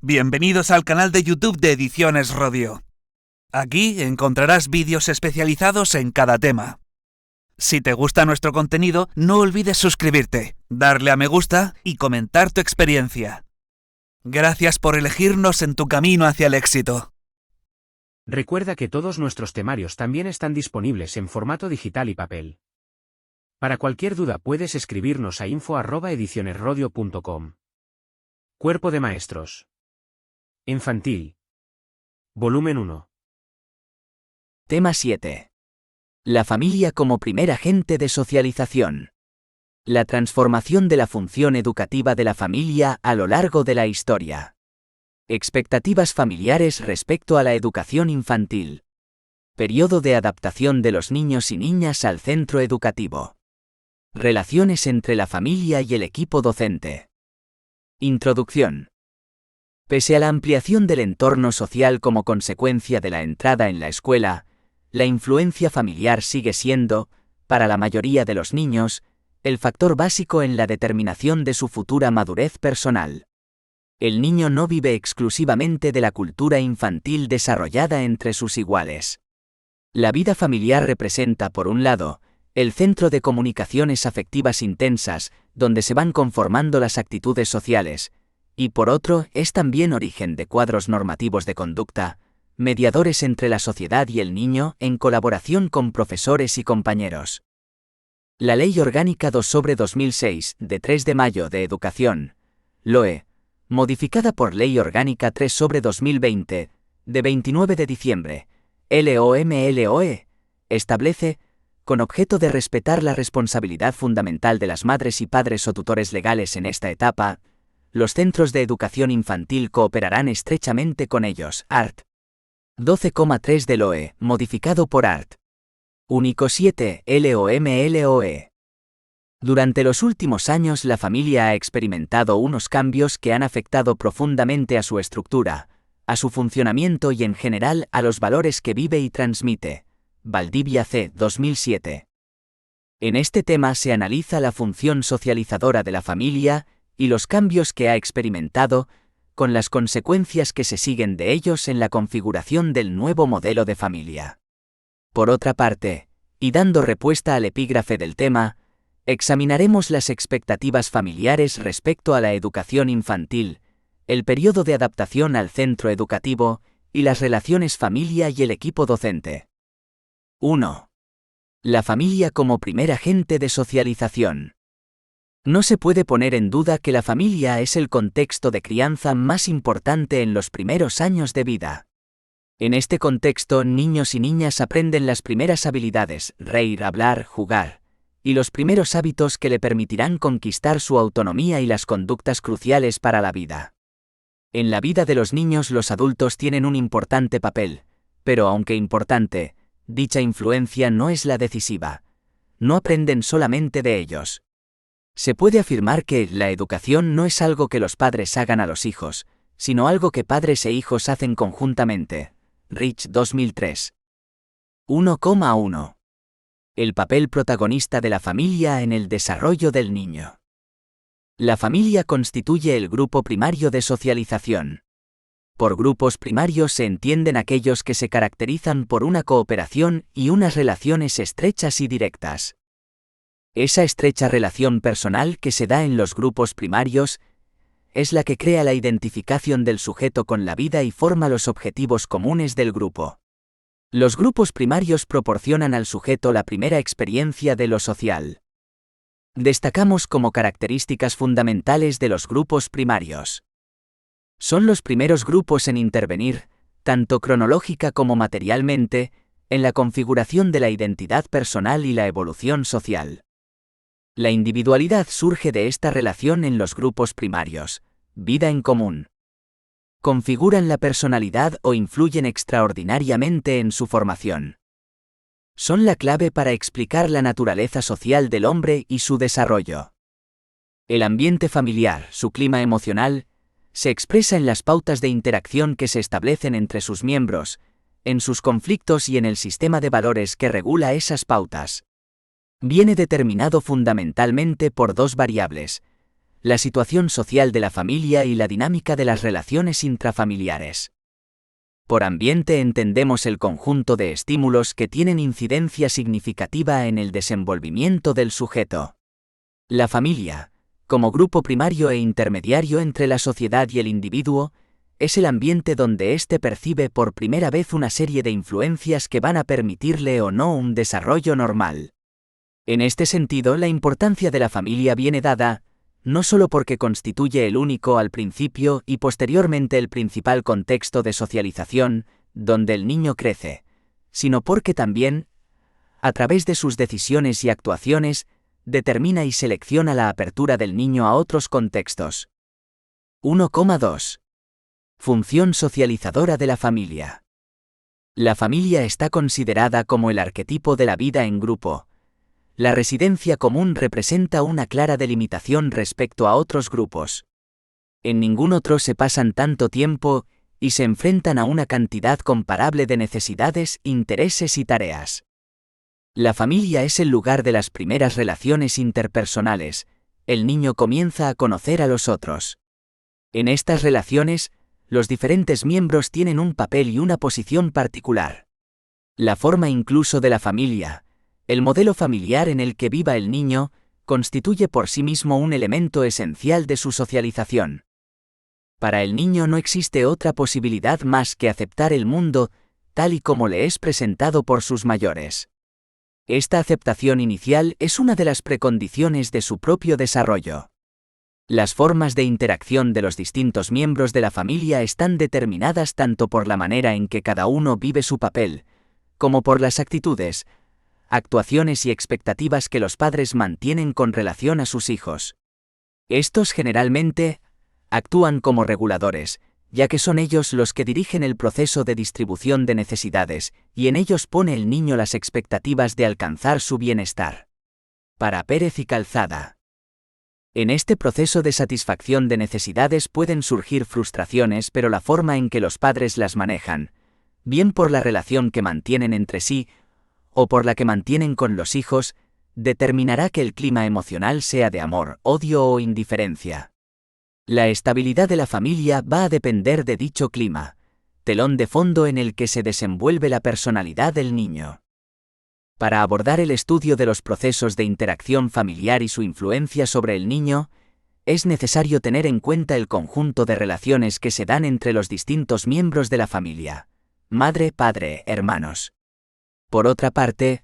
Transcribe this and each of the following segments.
Bienvenidos al canal de YouTube de Ediciones Rodio. Aquí encontrarás vídeos especializados en cada tema. Si te gusta nuestro contenido, no olvides suscribirte, darle a me gusta y comentar tu experiencia. Gracias por elegirnos en tu camino hacia el éxito. Recuerda que todos nuestros temarios también están disponibles en formato digital y papel. Para cualquier duda puedes escribirnos a info@edicionesrodio.com. Cuerpo de Maestros. Infantil. Volumen 1. Tema 7. La familia como primer agente de socialización. La transformación de la función educativa de la familia a lo largo de la historia. Expectativas familiares respecto a la educación infantil. Periodo de adaptación de los niños y niñas al centro educativo. Relaciones entre la familia y el equipo docente. Introducción. Pese a la ampliación del entorno social como consecuencia de la entrada en la escuela, la influencia familiar sigue siendo, para la mayoría de los niños, el factor básico en la determinación de su futura madurez personal. El niño no vive exclusivamente de la cultura infantil desarrollada entre sus iguales. La vida familiar representa, por un lado, el centro de comunicaciones afectivas intensas, donde se van conformando las actitudes sociales, y por otro, es también origen de cuadros normativos de conducta, mediadores entre la sociedad y el niño en colaboración con profesores y compañeros. La Ley Orgánica 2/2006, de 3 de mayo de Educación, LOE, modificada por Ley Orgánica 3/2020, de 29 de diciembre, LOMLOE, establece, con objeto de respetar la responsabilidad fundamental de las madres y padres o tutores legales en esta etapa, los centros de educación infantil cooperarán estrechamente con ellos. Art. 12,3 de LOE, modificado por Art. Único 7, LOMLOE. Durante los últimos años la familia ha experimentado unos cambios que han afectado profundamente a su estructura, a su funcionamiento y en general a los valores que vive y transmite. Valdivia C. 2007. En este tema se analiza la función socializadora de la familia y los cambios que ha experimentado, con las consecuencias que se siguen de ellos en la configuración del nuevo modelo de familia. Por otra parte, y dando respuesta al epígrafe del tema, examinaremos las expectativas familiares respecto a la educación infantil, el periodo de adaptación al centro educativo y las relaciones familia y el equipo docente. 1. La familia como primer agente de socialización. No se puede poner en duda que la familia es el contexto de crianza más importante en los primeros años de vida. En este contexto, niños y niñas aprenden las primeras habilidades, reír, hablar, jugar, y los primeros hábitos que le permitirán conquistar su autonomía y las conductas cruciales para la vida. En la vida de los niños los adultos tienen un importante papel, pero aunque importante, dicha influencia no es la decisiva. No aprenden solamente de ellos. Se puede afirmar que la educación no es algo que los padres hagan a los hijos, sino algo que padres e hijos hacen conjuntamente. Rich 2003. 1,1. El papel protagonista de la familia en el desarrollo del niño. La familia constituye el grupo primario de socialización. Por grupos primarios se entienden aquellos que se caracterizan por una cooperación y unas relaciones estrechas y directas. Esa estrecha relación personal que se da en los grupos primarios es la que crea la identificación del sujeto con la vida y forma los objetivos comunes del grupo. Los grupos primarios proporcionan al sujeto la primera experiencia de lo social. Destacamos como características fundamentales de los grupos primarios. Son los primeros grupos en intervenir, tanto cronológica como materialmente, en la configuración de la identidad personal y la evolución social. La individualidad surge de esta relación en los grupos primarios, vida en común. Configuran la personalidad o influyen extraordinariamente en su formación. Son la clave para explicar la naturaleza social del hombre y su desarrollo. El ambiente familiar, su clima emocional, se expresa en las pautas de interacción que se establecen entre sus miembros, en sus conflictos y en el sistema de valores que regula esas pautas. Viene determinado fundamentalmente por dos variables: la situación social de la familia y la dinámica de las relaciones intrafamiliares. Por ambiente entendemos el conjunto de estímulos que tienen incidencia significativa en el desenvolvimiento del sujeto. La familia, como grupo primario e intermediario entre la sociedad y el individuo, es el ambiente donde éste percibe por primera vez una serie de influencias que van a permitirle o no un desarrollo normal. En este sentido, la importancia de la familia viene dada, no solo porque constituye el único al principio y posteriormente el principal contexto de socialización, donde el niño crece, sino porque también, a través de sus decisiones y actuaciones, determina y selecciona la apertura del niño a otros contextos. 1,2. Función socializadora de la familia. La familia está considerada como el arquetipo de la vida en grupo. La residencia común representa una clara delimitación respecto a otros grupos. En ningún otro se pasan tanto tiempo y se enfrentan a una cantidad comparable de necesidades, intereses y tareas. La familia es el lugar de las primeras relaciones interpersonales. El niño comienza a conocer a los otros. En estas relaciones, los diferentes miembros tienen un papel y una posición particular. La forma incluso de la familia, el modelo familiar en el que viva el niño, constituye por sí mismo un elemento esencial de su socialización. Para el niño no existe otra posibilidad más que aceptar el mundo, tal y como le es presentado por sus mayores. Esta aceptación inicial es una de las precondiciones de su propio desarrollo. Las formas de interacción de los distintos miembros de la familia están determinadas tanto por la manera en que cada uno vive su papel, como por las actitudes, actuaciones y expectativas que los padres mantienen con relación a sus hijos. Estos generalmente actúan como reguladores, ya que son ellos los que dirigen el proceso de distribución de necesidades, y en ellos pone el niño las expectativas de alcanzar su bienestar. Para Pérez y Calzada. En este proceso de satisfacción de necesidades pueden surgir frustraciones, pero la forma en que los padres las manejan, bien por la relación que mantienen entre sí, o por la que mantienen con los hijos, determinará que el clima emocional sea de amor, odio o indiferencia. La estabilidad de la familia va a depender de dicho clima, telón de fondo en el que se desenvuelve la personalidad del niño. Para abordar el estudio de los procesos de interacción familiar y su influencia sobre el niño, es necesario tener en cuenta el conjunto de relaciones que se dan entre los distintos miembros de la familia: madre, padre, hermanos. Por otra parte,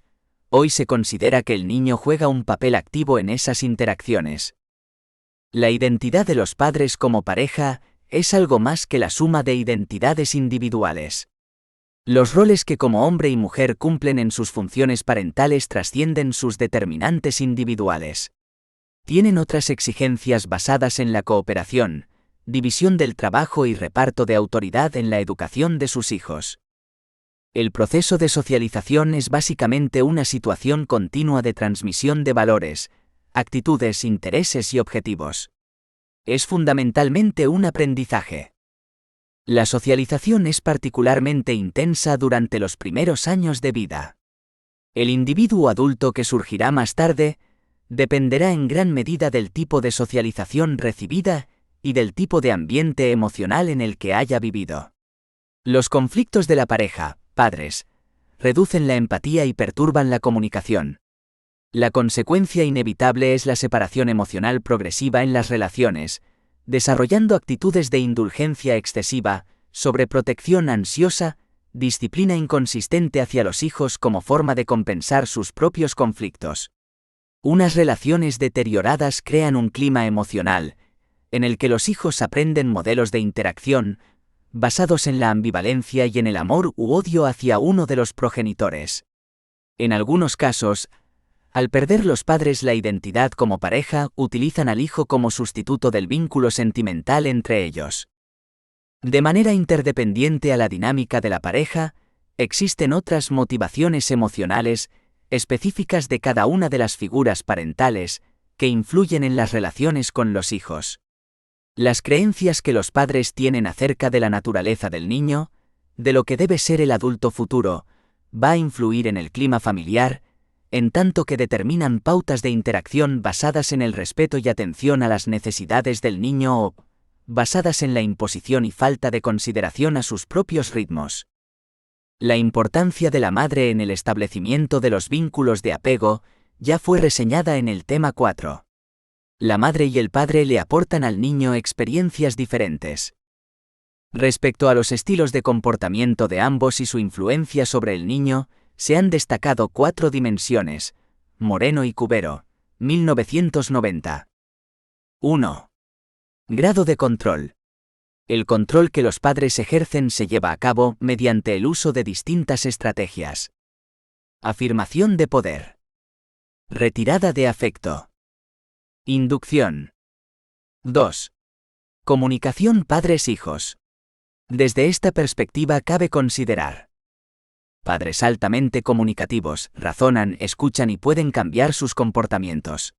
hoy se considera que el niño juega un papel activo en esas interacciones. La identidad de los padres como pareja es algo más que la suma de identidades individuales. Los roles que como hombre y mujer cumplen en sus funciones parentales trascienden sus determinantes individuales. Tienen otras exigencias basadas en la cooperación, división del trabajo y reparto de autoridad en la educación de sus hijos. El proceso de socialización es básicamente una situación continua de transmisión de valores, actitudes, intereses y objetivos. Es fundamentalmente un aprendizaje. La socialización es particularmente intensa durante los primeros años de vida. El individuo adulto que surgirá más tarde dependerá en gran medida del tipo de socialización recibida y del tipo de ambiente emocional en el que haya vivido. Los conflictos de la pareja, padres, reducen la empatía y perturban la comunicación. La consecuencia inevitable es la separación emocional progresiva en las relaciones, desarrollando actitudes de indulgencia excesiva, sobreprotección ansiosa, disciplina inconsistente hacia los hijos como forma de compensar sus propios conflictos. Unas relaciones deterioradas crean un clima emocional, en el que los hijos aprenden modelos de interacción, basados en la ambivalencia y en el amor u odio hacia uno de los progenitores. En algunos casos, al perder los padres la identidad como pareja, utilizan al hijo como sustituto del vínculo sentimental entre ellos. De manera interdependiente a la dinámica de la pareja, existen otras motivaciones emocionales, específicas de cada una de las figuras parentales, que influyen en las relaciones con los hijos. Las creencias que los padres tienen acerca de la naturaleza del niño, de lo que debe ser el adulto futuro, va a influir en el clima familiar, en tanto que determinan pautas de interacción basadas en el respeto y atención a las necesidades del niño o basadas en la imposición y falta de consideración a sus propios ritmos. La importancia de la madre en el establecimiento de los vínculos de apego ya fue reseñada en el tema 4. La madre y el padre le aportan al niño experiencias diferentes. Respecto a los estilos de comportamiento de ambos y su influencia sobre el niño, se han destacado 4 dimensiones. Moreno y Cubero, 1990. 1. Grado de control. El control que los padres ejercen se lleva a cabo mediante el uso de distintas estrategias. Afirmación de poder. Retirada de afecto. Inducción. 2. Comunicación padres-hijos. Desde esta perspectiva cabe considerar: padres altamente comunicativos, razonan, escuchan y pueden cambiar sus comportamientos.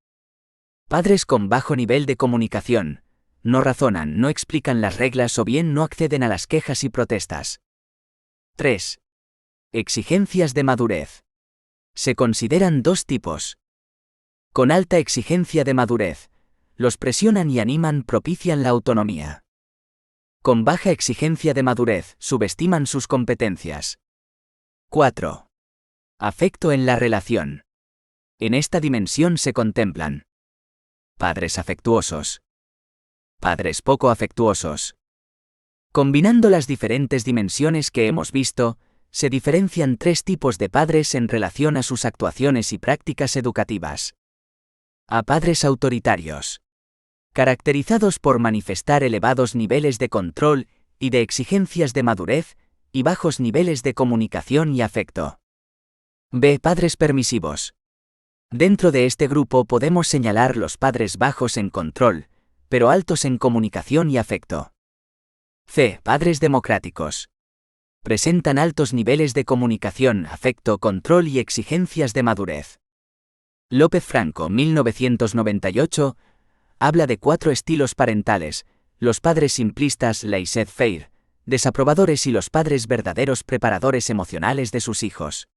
Padres con bajo nivel de comunicación, no razonan, no explican las reglas o bien no acceden a las quejas y protestas. 3. Exigencias de madurez. Se consideran 2 tipos. Con alta exigencia de madurez, los presionan y animan, propician la autonomía. Con baja exigencia de madurez, subestiman sus competencias. 4. Afecto en la relación. En esta dimensión se contemplan: padres afectuosos, padres poco afectuosos. Combinando las diferentes dimensiones que hemos visto, se diferencian 3 tipos de padres en relación a sus actuaciones y prácticas educativas. A padres autoritarios, caracterizados por manifestar elevados niveles de control y de exigencias de madurez, y bajos niveles de comunicación y afecto. B. Padres permisivos. Dentro de este grupo podemos señalar los padres bajos en control, pero altos en comunicación y afecto. C. Padres democráticos. Presentan altos niveles de comunicación, afecto, control y exigencias de madurez. López Franco, 1998, habla de 4 estilos parentales: los padres simplistas, laissez-faire, desaprobadores y los padres verdaderos preparadores emocionales de sus hijos.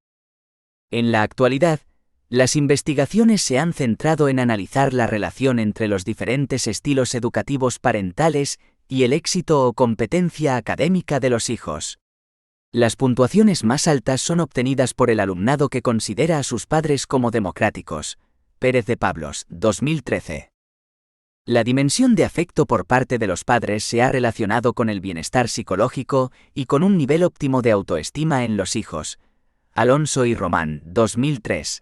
En la actualidad, las investigaciones se han centrado en analizar la relación entre los diferentes estilos educativos parentales y el éxito o competencia académica de los hijos. Las puntuaciones más altas son obtenidas por el alumnado que considera a sus padres como democráticos. Pérez de Pablos, 2013. La dimensión de afecto por parte de los padres se ha relacionado con el bienestar psicológico y con un nivel óptimo de autoestima en los hijos. Alonso y Román, 2003.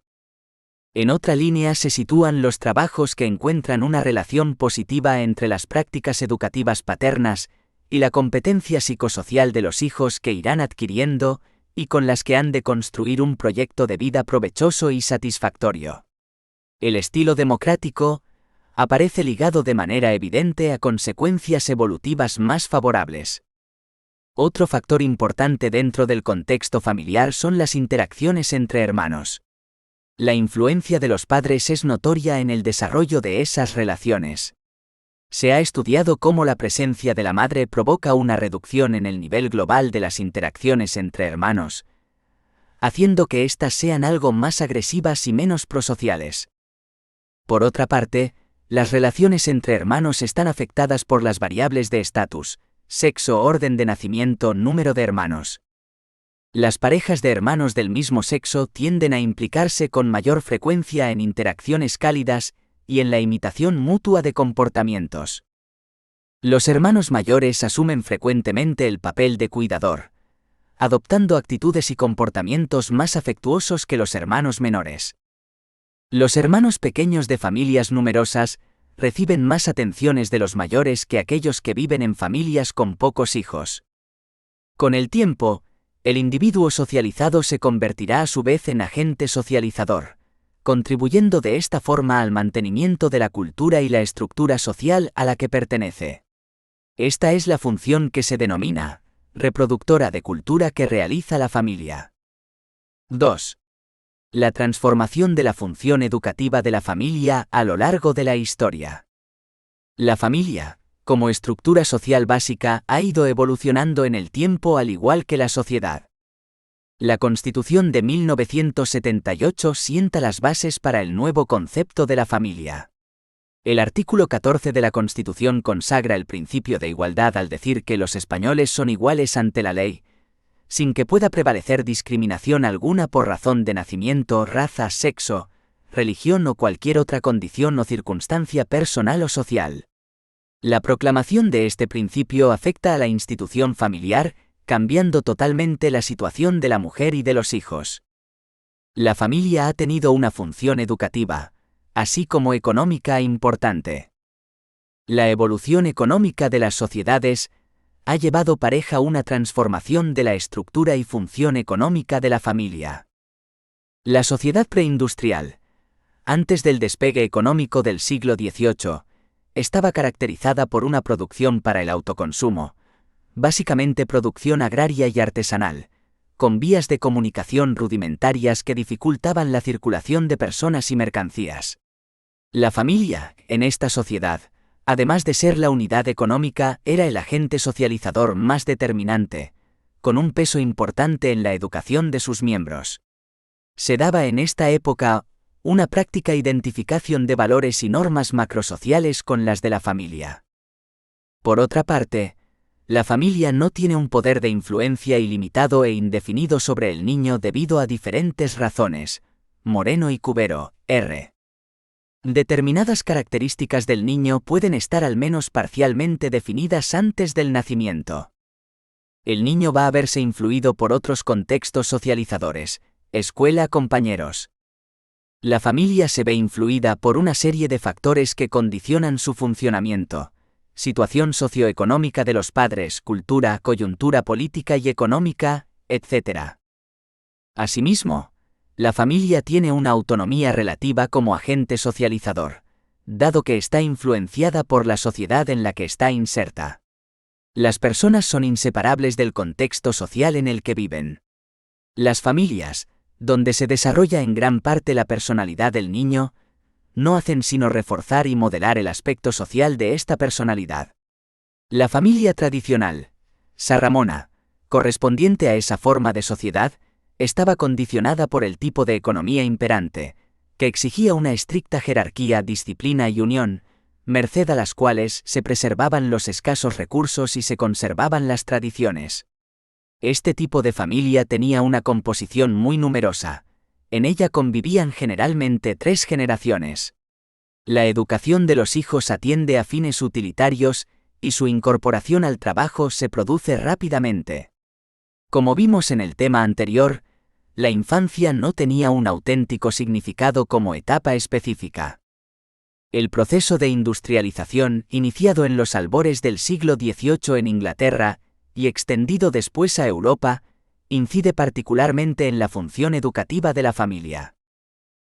En otra línea se sitúan los trabajos que encuentran una relación positiva entre las prácticas educativas paternas y la competencia psicosocial de los hijos que irán adquiriendo y con las que han de construir un proyecto de vida provechoso y satisfactorio. El estilo democrático aparece ligado de manera evidente a consecuencias evolutivas más favorables. Otro factor importante dentro del contexto familiar son las interacciones entre hermanos. La influencia de los padres es notoria en el desarrollo de esas relaciones. Se ha estudiado cómo la presencia de la madre provoca una reducción en el nivel global de las interacciones entre hermanos, haciendo que éstas sean algo más agresivas y menos prosociales. Por otra parte, las relaciones entre hermanos están afectadas por las variables de estatus, sexo, orden de nacimiento, número de hermanos. Las parejas de hermanos del mismo sexo tienden a implicarse con mayor frecuencia en interacciones cálidas y en la imitación mutua de comportamientos. Los hermanos mayores asumen frecuentemente el papel de cuidador, adoptando actitudes y comportamientos más afectuosos que los hermanos menores. Los hermanos pequeños de familias numerosas reciben más atenciones de los mayores que aquellos que viven en familias con pocos hijos. Con el tiempo, el individuo socializado se convertirá a su vez en agente socializador, contribuyendo de esta forma al mantenimiento de la cultura y la estructura social a la que pertenece. Esta es la función que se denomina reproductora de cultura que realiza la familia. 2. La transformación de la función educativa de la familia a lo largo de la historia. La familia, como estructura social básica, ha ido evolucionando en el tiempo al igual que la sociedad. La Constitución de 1978 sienta las bases para el nuevo concepto de la familia. El artículo 14 de la Constitución consagra el principio de igualdad al decir que los españoles son iguales ante la ley, sin que pueda prevalecer discriminación alguna por razón de nacimiento, raza, sexo, religión o cualquier otra condición o circunstancia personal o social. La proclamación de este principio afecta a la institución familiar, cambiando totalmente la situación de la mujer y de los hijos. La familia ha tenido una función educativa, así como económica importante. La evolución económica de las sociedades ha llevado pareja una transformación de la estructura y función económica de la familia. La sociedad preindustrial, antes del despegue económico del siglo XVIII, estaba caracterizada por una producción para el autoconsumo, básicamente producción agraria y artesanal, con vías de comunicación rudimentarias que dificultaban la circulación de personas y mercancías. La familia, en esta sociedad, además de ser la unidad económica, era el agente socializador más determinante, con un peso importante en la educación de sus miembros. Se daba en esta época una práctica identificación de valores y normas macrosociales con las de la familia. Por otra parte, la familia no tiene un poder de influencia ilimitado e indefinido sobre el niño debido a diferentes razones. Moreno y Cubero, R. Determinadas características del niño pueden estar al menos parcialmente definidas antes del nacimiento. El niño va a verse influido por otros contextos socializadores, escuela, compañeros. La familia se ve influida por una serie de factores que condicionan su funcionamiento: situación socioeconómica de los padres, cultura, coyuntura política y económica, etc. Asimismo, la familia tiene una autonomía relativa como agente socializador, dado que está influenciada por la sociedad en la que está inserta. Las personas son inseparables del contexto social en el que viven. Las familias, donde se desarrolla en gran parte la personalidad del niño, no hacen sino reforzar y modelar el aspecto social de esta personalidad. La familia tradicional, sarramona, correspondiente a esa forma de sociedad, estaba condicionada por el tipo de economía imperante, que exigía una estricta jerarquía, disciplina y unión, merced a las cuales se preservaban los escasos recursos y se conservaban las tradiciones. Este tipo de familia tenía una composición muy numerosa. En ella convivían generalmente 3 generaciones. La educación de los hijos atiende a fines utilitarios y su incorporación al trabajo se produce rápidamente. Como vimos en el tema anterior, la infancia no tenía un auténtico significado como etapa específica. El proceso de industrialización, iniciado en los albores del siglo XVIII en Inglaterra y extendido después a Europa, incide particularmente en la función educativa de la familia.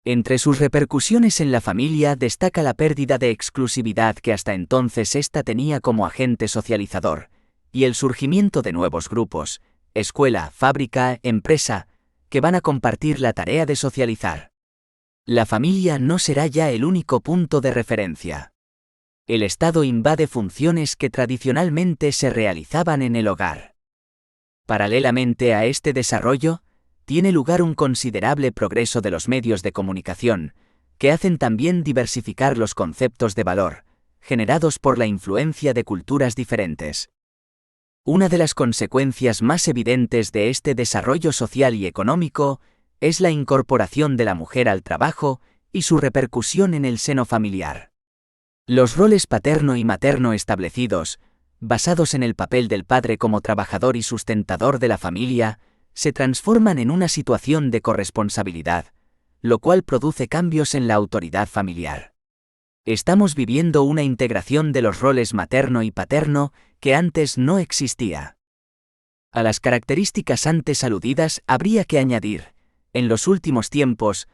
Entre sus repercusiones en la familia destaca la pérdida de exclusividad que hasta entonces ésta tenía como agente socializador, y el surgimiento de nuevos grupos, escuela, fábrica, empresa, que van a compartir la tarea de socializar. La familia no será ya el único punto de referencia. El Estado invade funciones que tradicionalmente se realizaban en el hogar. Paralelamente a este desarrollo, tiene lugar un considerable progreso de los medios de comunicación, que hacen también diversificar los conceptos de valor, generados por la influencia de culturas diferentes. Una de las consecuencias más evidentes de este desarrollo social y económico es la incorporación de la mujer al trabajo y su repercusión en el seno familiar. Los roles paterno y materno establecidos, basados en el papel del padre como trabajador y sustentador de la familia, se transforman en una situación de corresponsabilidad, lo cual produce cambios en la autoridad familiar. Estamos viviendo una integración de los roles materno y paterno que antes no existía. A las características antes aludidas habría que añadir, en los últimos tiempos,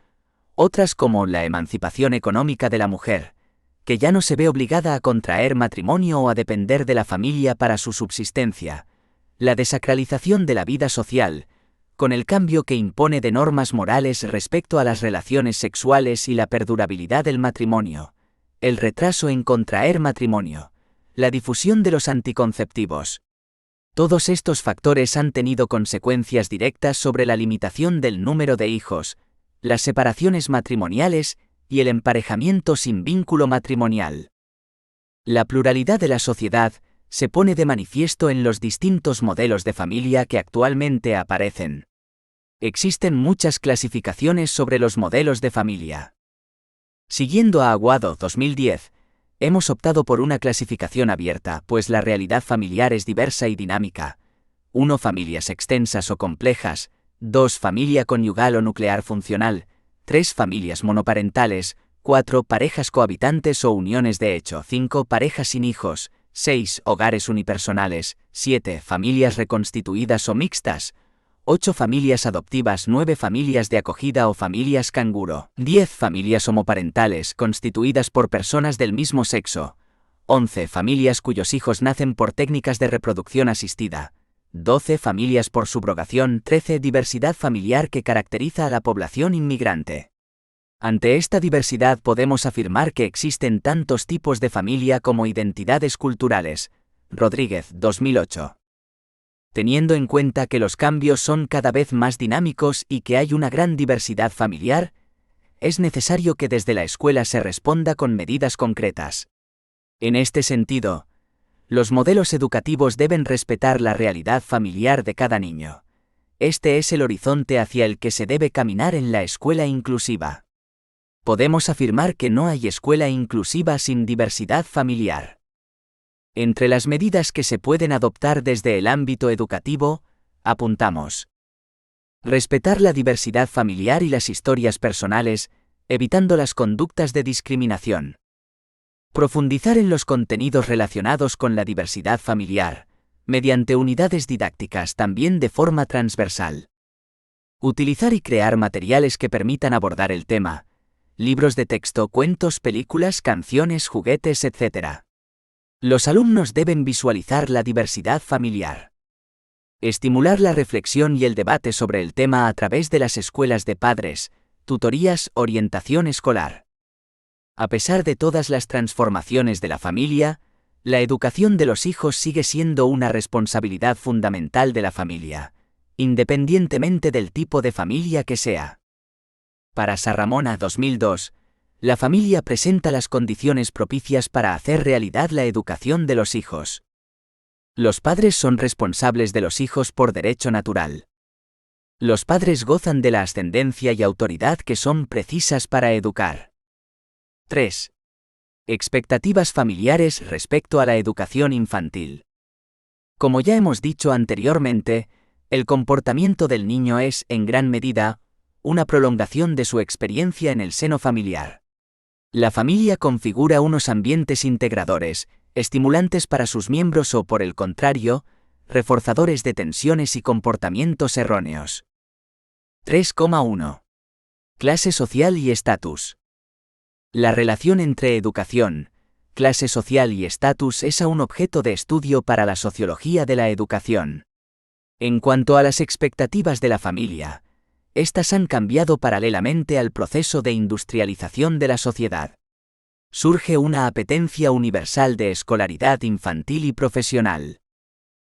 otras como la emancipación económica de la mujer, que ya no se ve obligada a contraer matrimonio o a depender de la familia para su subsistencia, la desacralización de la vida social, con el cambio que impone de normas morales respecto a las relaciones sexuales y la perdurabilidad del matrimonio, el retraso en contraer matrimonio, la difusión de los anticonceptivos. Todos estos factores han tenido consecuencias directas sobre la limitación del número de hijos, las separaciones matrimoniales y el emparejamiento sin vínculo matrimonial. La pluralidad de la sociedad se pone de manifiesto en los distintos modelos de familia que actualmente aparecen. Existen muchas clasificaciones sobre los modelos de familia. Siguiendo a Aguado 2010, hemos optado por una clasificación abierta, pues la realidad familiar es diversa y dinámica. 1. Familias extensas o complejas. 2. Familia conyugal o nuclear funcional. 3. Familias monoparentales. 4. Parejas cohabitantes o uniones de hecho. 5. Parejas sin hijos. 6. Hogares unipersonales. 7. Familias reconstituidas o mixtas. 8. Familias adoptivas. 9. Familias de acogida o familias canguro. 10. Familias homoparentales, constituidas por personas del mismo sexo. 11. Familias cuyos hijos nacen por técnicas de reproducción asistida. 12. Familias por subrogación. 13. Diversidad familiar que caracteriza a la población inmigrante. Ante esta diversidad podemos afirmar que existen tantos tipos de familia como identidades culturales. Rodríguez, 2008. Teniendo en cuenta que los cambios son cada vez más dinámicos y que hay una gran diversidad familiar, es necesario que desde la escuela se responda con medidas concretas. En este sentido, los modelos educativos deben respetar la realidad familiar de cada niño. Este es el horizonte hacia el que se debe caminar en la escuela inclusiva. Podemos afirmar que no hay escuela inclusiva sin diversidad familiar. Entre las medidas que se pueden adoptar desde el ámbito educativo, apuntamos: respetar la diversidad familiar y las historias personales, evitando las conductas de discriminación. Profundizar en los contenidos relacionados con la diversidad familiar, mediante unidades didácticas también de forma transversal. Utilizar y crear materiales que permitan abordar el tema, libros de texto, cuentos, películas, canciones, juguetes, etc. Los alumnos deben visualizar la diversidad familiar. Estimular la reflexión y el debate sobre el tema a través de las escuelas de padres, tutorías, orientación escolar. A pesar de todas las transformaciones de la familia, la educación de los hijos sigue siendo una responsabilidad fundamental de la familia, independientemente del tipo de familia que sea. Para Sarramona 2002, la familia presenta las condiciones propicias para hacer realidad la educación de los hijos. Los padres son responsables de los hijos por derecho natural. Los padres gozan de la ascendencia y autoridad que son precisas para educar. 3. Expectativas familiares respecto a la educación infantil. Como ya hemos dicho anteriormente, el comportamiento del niño es, en gran medida, una prolongación de su experiencia en el seno familiar. La familia configura unos ambientes integradores, estimulantes para sus miembros o, por el contrario, reforzadores de tensiones y comportamientos erróneos. 3,1. Clase social y estatus. La relación entre educación, clase social y estatus es aún objeto de estudio para la sociología de la educación. En cuanto a las expectativas de la familia, estas han cambiado paralelamente al proceso de industrialización de la sociedad. Surge una apetencia universal de escolaridad infantil y profesional.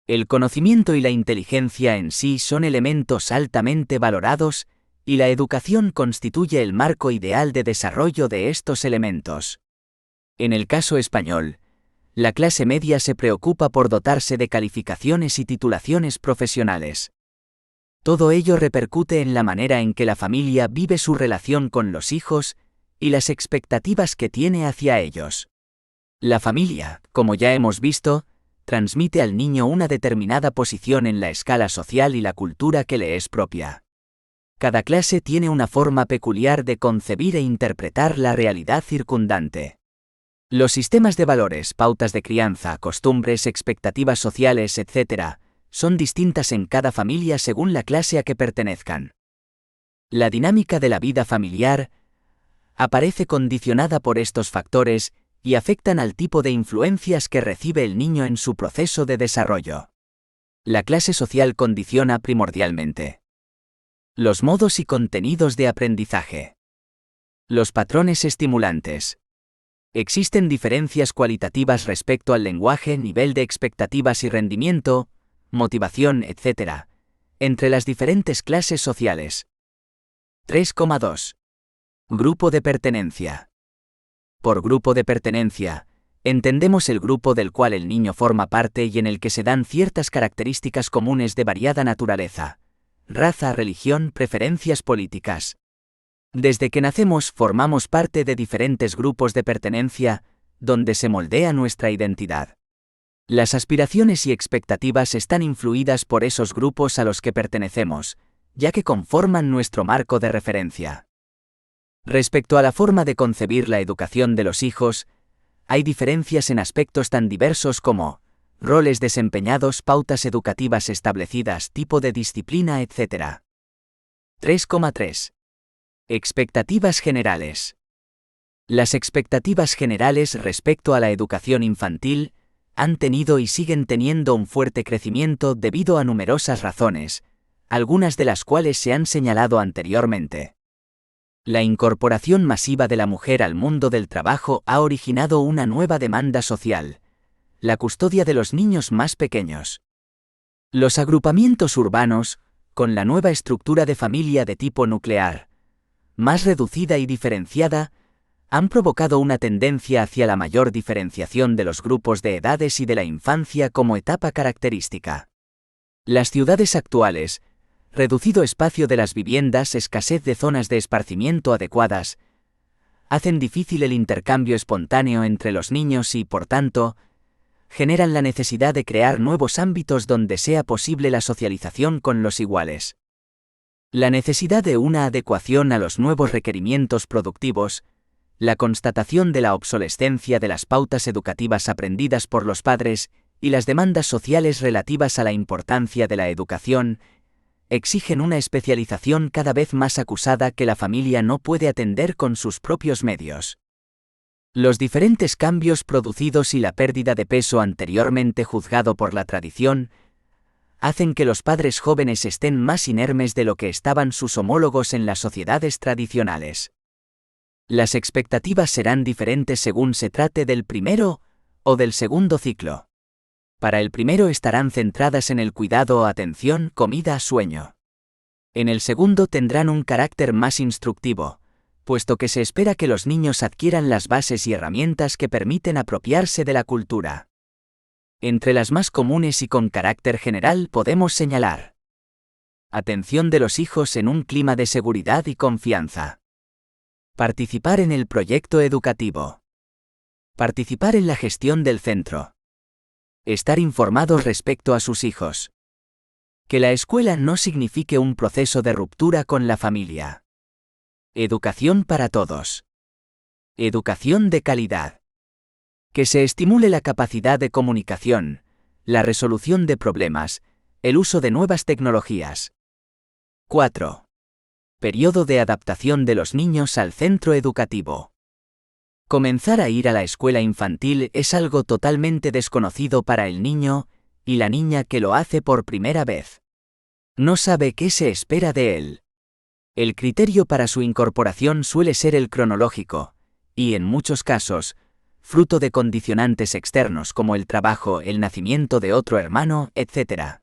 El conocimiento y la inteligencia en sí son elementos altamente valorados, y la educación constituye el marco ideal de desarrollo de estos elementos. En el caso español, la clase media se preocupa por dotarse de calificaciones y titulaciones profesionales. Todo ello repercute en la manera en que la familia vive su relación con los hijos y las expectativas que tiene hacia ellos. La familia, como ya hemos visto, transmite al niño una determinada posición en la escala social y la cultura que le es propia. Cada clase tiene una forma peculiar de concebir e interpretar la realidad circundante. Los sistemas de valores, pautas de crianza, costumbres, expectativas sociales, etc., son distintas en cada familia según la clase a que pertenezcan. La dinámica de la vida familiar aparece condicionada por estos factores y afectan al tipo de influencias que recibe el niño en su proceso de desarrollo. La clase social condiciona primordialmente los modos y contenidos de aprendizaje. Los patrones estimulantes. Existen diferencias cualitativas respecto al lenguaje, nivel de expectativas y rendimiento, motivación, etc., entre las diferentes clases sociales. 3,2. Grupo de pertenencia. Por grupo de pertenencia, entendemos el grupo del cual el niño forma parte y en el que se dan ciertas características comunes de variada naturaleza: raza, religión, preferencias políticas. Desde que nacemos formamos parte de diferentes grupos de pertenencia, donde se moldea nuestra identidad. Las aspiraciones y expectativas están influidas por esos grupos a los que pertenecemos, ya que conforman nuestro marco de referencia. Respecto a la forma de concebir la educación de los hijos, hay diferencias en aspectos tan diversos como roles desempeñados, pautas educativas establecidas, tipo de disciplina, etc. 3,3. Expectativas generales. Las expectativas generales respecto a la educación infantil han tenido y siguen teniendo un fuerte crecimiento debido a numerosas razones, algunas de las cuales se han señalado anteriormente. La incorporación masiva de la mujer al mundo del trabajo ha originado una nueva demanda social: la custodia de los niños más pequeños. Los agrupamientos urbanos, con la nueva estructura de familia de tipo nuclear, más reducida y diferenciada, han provocado una tendencia hacia la mayor diferenciación de los grupos de edades y de la infancia como etapa característica. Las ciudades actuales, reducido espacio de las viviendas, escasez de zonas de esparcimiento adecuadas, hacen difícil el intercambio espontáneo entre los niños y, por tanto, generan la necesidad de crear nuevos ámbitos donde sea posible la socialización con los iguales. La necesidad de una adecuación a los nuevos requerimientos productivos, la constatación de la obsolescencia de las pautas educativas aprendidas por los padres y las demandas sociales relativas a la importancia de la educación, exigen una especialización cada vez más acusada que la familia no puede atender con sus propios medios. Los diferentes cambios producidos y la pérdida de peso anteriormente juzgado por la tradición hacen que los padres jóvenes estén más inermes de lo que estaban sus homólogos en las sociedades tradicionales. Las expectativas serán diferentes según se trate del primero o del segundo ciclo. Para el primero estarán centradas en el cuidado o atención, comida, sueño. En el segundo tendrán un carácter más instructivo, puesto que se espera que los niños adquieran las bases y herramientas que permiten apropiarse de la cultura. Entre las más comunes y con carácter general podemos señalar: atención de los hijos en un clima de seguridad y confianza. Participar en el proyecto educativo. Participar en la gestión del centro. Estar informados respecto a sus hijos. Que la escuela no signifique un proceso de ruptura con la familia. Educación para todos. Educación de calidad. Que se estimule la capacidad de comunicación, la resolución de problemas, el uso de nuevas tecnologías. 4. Periodo de adaptación de los niños al centro educativo. Comenzar a ir a la escuela infantil es algo totalmente desconocido para el niño y la niña que lo hace por primera vez. No sabe qué se espera de él. El criterio para su incorporación suele ser el cronológico, y en muchos casos, fruto de condicionantes externos como el trabajo, el nacimiento de otro hermano, etc.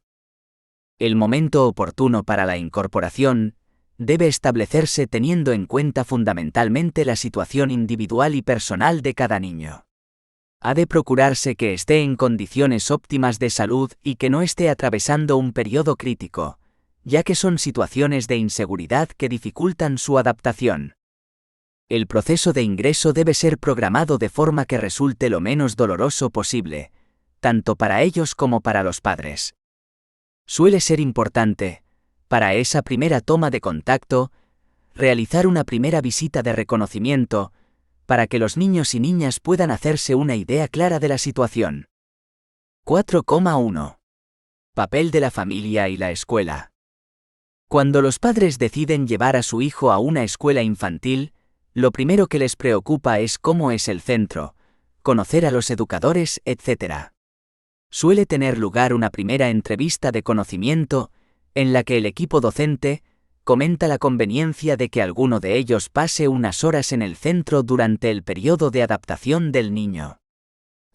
El momento oportuno para la incorporación debe establecerse teniendo en cuenta fundamentalmente la situación individual y personal de cada niño. Ha de procurarse que esté en condiciones óptimas de salud y que no esté atravesando un periodo crítico, ya que son situaciones de inseguridad que dificultan su adaptación. El proceso de ingreso debe ser programado de forma que resulte lo menos doloroso posible, tanto para ellos como para los padres. Suele ser importante, para esa primera toma de contacto, realizar una primera visita de reconocimiento, para que los niños y niñas puedan hacerse una idea clara de la situación. 4,1. Papel de la familia y la escuela. Cuando los padres deciden llevar a su hijo a una escuela infantil, lo primero que les preocupa es cómo es el centro, conocer a los educadores, etc. Suele tener lugar una primera entrevista de conocimiento, en la que el equipo docente comenta la conveniencia de que alguno de ellos pase unas horas en el centro durante el periodo de adaptación del niño.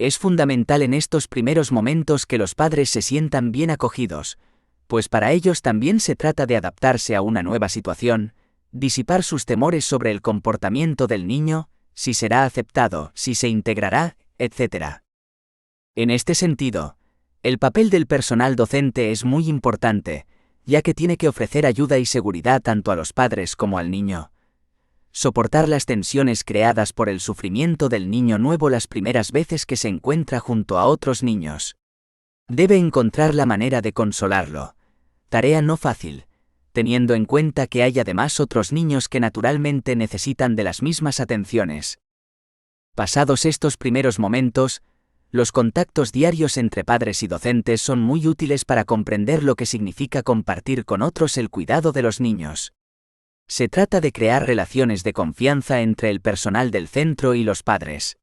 Es fundamental en estos primeros momentos que los padres se sientan bien acogidos, pues para ellos también se trata de adaptarse a una nueva situación, disipar sus temores sobre el comportamiento del niño, si será aceptado, si se integrará, etc. En este sentido, el papel del personal docente es muy importante, ya que tiene que ofrecer ayuda y seguridad tanto a los padres como al niño. Soportar las tensiones creadas por el sufrimiento del niño nuevo las primeras veces que se encuentra junto a otros niños. Debe encontrar la manera de consolarlo. Tarea no fácil, teniendo en cuenta que hay además otros niños que naturalmente necesitan de las mismas atenciones. Pasados estos primeros momentos, los contactos diarios entre padres y docentes son muy útiles para comprender lo que significa compartir con otros el cuidado de los niños. Se trata de crear relaciones de confianza entre el personal del centro y los padres.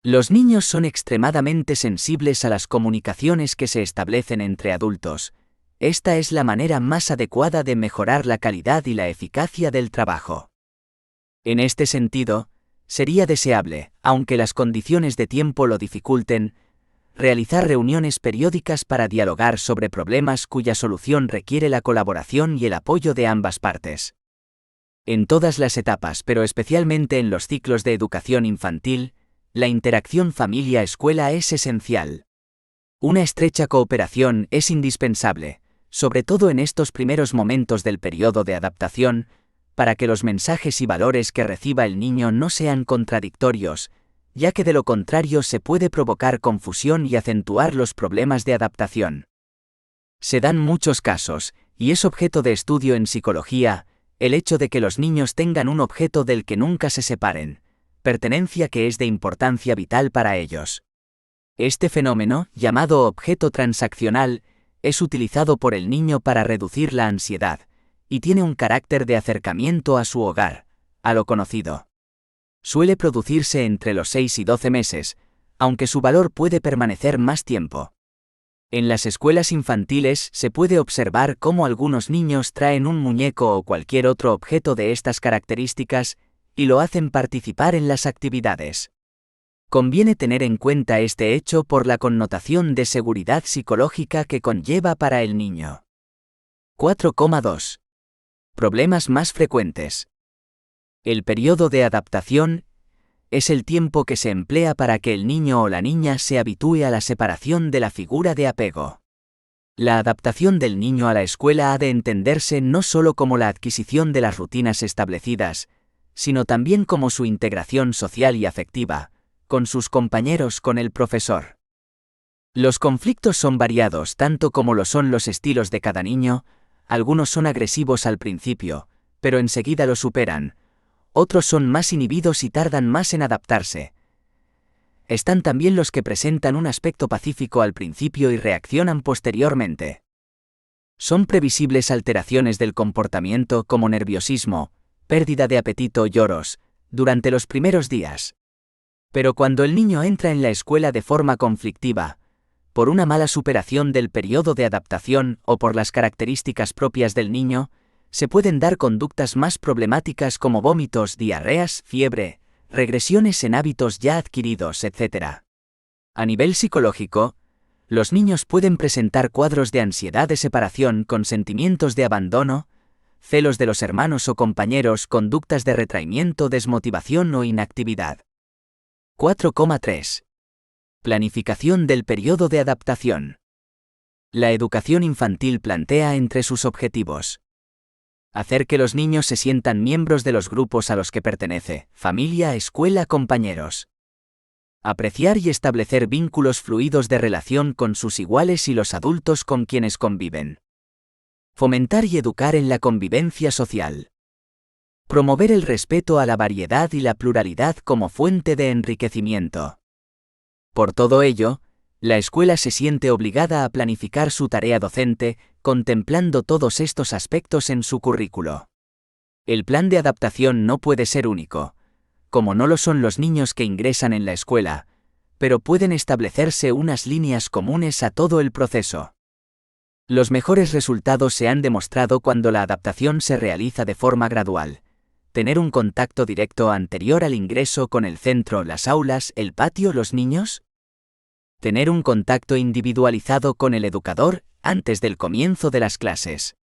Los niños son extremadamente sensibles a las comunicaciones que se establecen entre adultos. Esta es la manera más adecuada de mejorar la calidad y la eficacia del trabajo. En este sentido, sería deseable, aunque las condiciones de tiempo lo dificulten, realizar reuniones periódicas para dialogar sobre problemas cuya solución requiere la colaboración y el apoyo de ambas partes. En todas las etapas, pero especialmente en los ciclos de educación infantil, la interacción familia-escuela es esencial. Una estrecha cooperación es indispensable, sobre todo en estos primeros momentos del periodo de adaptación, para que los mensajes y valores que reciba el niño no sean contradictorios, ya que de lo contrario se puede provocar confusión y acentuar los problemas de adaptación. Se dan muchos casos, y es objeto de estudio en psicología, el hecho de que los niños tengan un objeto del que nunca se separen, pertenencia que es de importancia vital para ellos. Este fenómeno, llamado objeto transaccional, es utilizado por el niño para reducir la ansiedad, y tiene un carácter de acercamiento a su hogar, a lo conocido. Suele producirse entre los 6 y 12 meses, aunque su valor puede permanecer más tiempo. En las escuelas infantiles se puede observar cómo algunos niños traen un muñeco o cualquier otro objeto de estas características y lo hacen participar en las actividades. Conviene tener en cuenta este hecho por la connotación de seguridad psicológica que conlleva para el niño. 4,2. Problemas más frecuentes. El periodo de adaptación es el tiempo que se emplea para que el niño o la niña se habitúe a la separación de la figura de apego. La adaptación del niño a la escuela ha de entenderse no solo como la adquisición de las rutinas establecidas, sino también como su integración social y afectiva, con sus compañeros, con el profesor. Los conflictos son variados tanto como lo son los estilos de cada niño. Algunos son agresivos al principio, pero enseguida lo superan. Otros son más inhibidos y tardan más en adaptarse. Están también los que presentan un aspecto pacífico al principio y reaccionan posteriormente. Son previsibles alteraciones del comportamiento como nerviosismo, pérdida de apetito o lloros, durante los primeros días. Pero cuando el niño entra en la escuela de forma conflictiva, por una mala superación del periodo de adaptación o por las características propias del niño, se pueden dar conductas más problemáticas como vómitos, diarreas, fiebre, regresiones en hábitos ya adquiridos, etc. A nivel psicológico, los niños pueden presentar cuadros de ansiedad de separación con sentimientos de abandono, celos de los hermanos o compañeros, conductas de retraimiento, desmotivación o inactividad. 4,3. Planificación del periodo de adaptación. La educación infantil plantea entre sus objetivos hacer que los niños se sientan miembros de los grupos a los que pertenece, familia, escuela, compañeros. Apreciar y establecer vínculos fluidos de relación con sus iguales y los adultos con quienes conviven. Fomentar y educar en la convivencia social. Promover el respeto a la variedad y la pluralidad como fuente de enriquecimiento. Por todo ello, la escuela se siente obligada a planificar su tarea docente, contemplando todos estos aspectos en su currículo. El plan de adaptación no puede ser único, como no lo son los niños que ingresan en la escuela, pero pueden establecerse unas líneas comunes a todo el proceso. Los mejores resultados se han demostrado cuando la adaptación se realiza de forma gradual. Tener un contacto directo anterior al ingreso con el centro, las aulas, el patio, los niños. Tener un contacto individualizado con el educador antes del comienzo de las clases.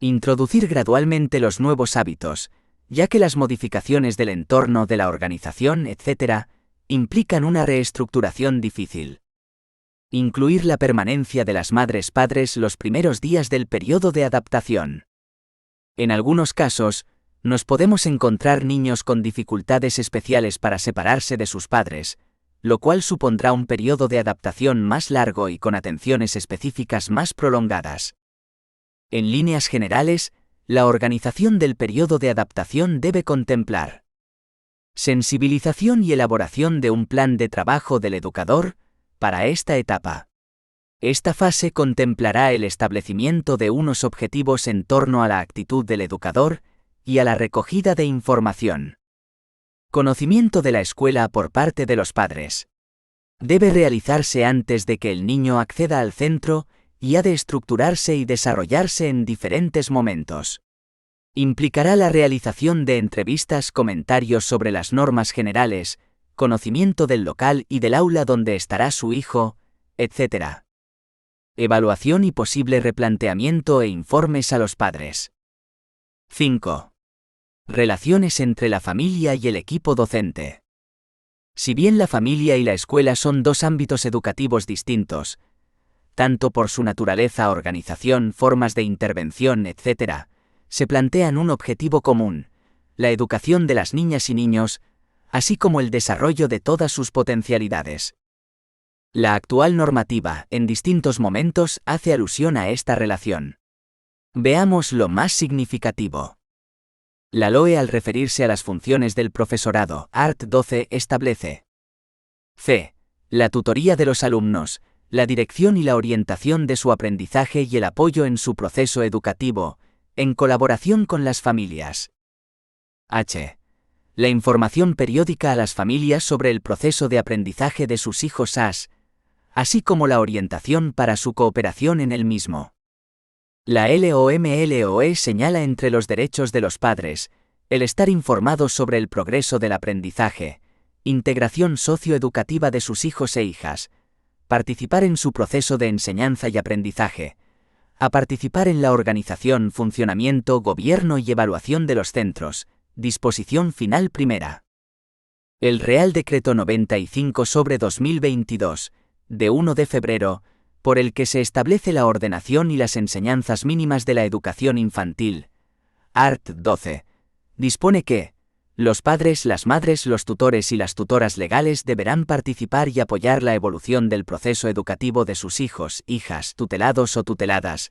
Introducir gradualmente los nuevos hábitos, ya que las modificaciones del entorno de la organización, etc., implican una reestructuración difícil. Incluir la permanencia de las madres-padres los primeros días del periodo de adaptación. En algunos casos, nos podemos encontrar niños con dificultades especiales para separarse de sus padres, lo cual supondrá un periodo de adaptación más largo y con atenciones específicas más prolongadas. En líneas generales, la organización del periodo de adaptación debe contemplar sensibilización y elaboración de un plan de trabajo del educador para esta etapa. Esta fase contemplará el establecimiento de unos objetivos en torno a la actitud del educador y a la recogida de información. Conocimiento de la escuela por parte de los padres. Debe realizarse antes de que el niño acceda al centro y ha de estructurarse y desarrollarse en diferentes momentos. Implicará la realización de entrevistas, comentarios sobre las normas generales, conocimiento del local y del aula donde estará su hijo, etc. Evaluación y posible replanteamiento e informes a los padres. 5. Relaciones entre la familia y el equipo docente. Si bien la familia y la escuela son dos ámbitos educativos distintos, tanto por su naturaleza, organización, formas de intervención, etc., se plantean un objetivo común, la educación de las niñas y niños, así como el desarrollo de todas sus potencialidades. La actual normativa, en distintos momentos, hace alusión a esta relación. Veamos lo más significativo. La LOE, al referirse a las funciones del profesorado, art. 12, establece c. La tutoría de los alumnos, la dirección y la orientación de su aprendizaje y el apoyo en su proceso educativo, en colaboración con las familias. H. La información periódica a las familias sobre el proceso de aprendizaje de sus hijos así como la orientación para su cooperación en el mismo. La LOMLOE señala entre los derechos de los padres, el estar informados sobre el progreso del aprendizaje, integración socioeducativa de sus hijos e hijas, participar en su proceso de enseñanza y aprendizaje, a participar en la organización, funcionamiento, gobierno y evaluación de los centros, disposición final primera. El Real Decreto 95/2022, de 1 de febrero, por el que se establece la ordenación y las enseñanzas mínimas de la educación infantil, art. 12, dispone que los padres, las madres, los tutores y las tutoras legales deberán participar y apoyar la evolución del proceso educativo de sus hijos, hijas, tutelados o tuteladas,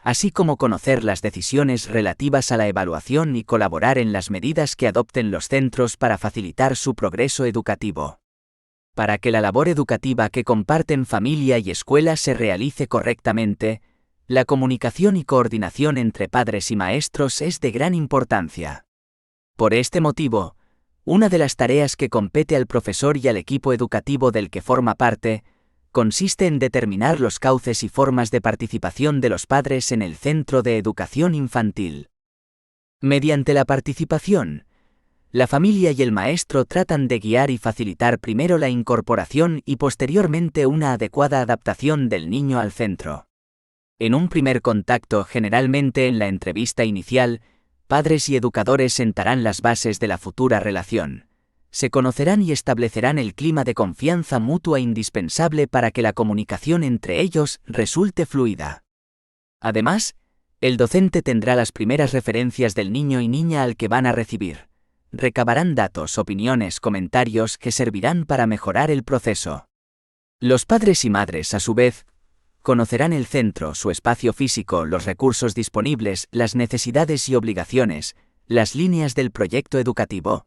así como conocer las decisiones relativas a la evaluación y colaborar en las medidas que adopten los centros para facilitar su progreso educativo. Para que la labor educativa que comparten familia y escuela se realice correctamente, la comunicación y coordinación entre padres y maestros es de gran importancia. Por este motivo, una de las tareas que compete al profesor y al equipo educativo del que forma parte, consiste en determinar los cauces y formas de participación de los padres en el centro de educación infantil. Mediante la participación, la familia y el maestro tratan de guiar y facilitar primero la incorporación y posteriormente una adecuada adaptación del niño al centro. En un primer contacto, generalmente en la entrevista inicial, padres y educadores sentarán las bases de la futura relación. Se conocerán y establecerán el clima de confianza mutua indispensable para que la comunicación entre ellos resulte fluida. Además, el docente tendrá las primeras referencias del niño y niña al que van a recibir. Recabarán datos, opiniones, comentarios que servirán para mejorar el proceso. Los padres y madres, a su vez, conocerán el centro, su espacio físico, los recursos disponibles, las necesidades y obligaciones, las líneas del proyecto educativo.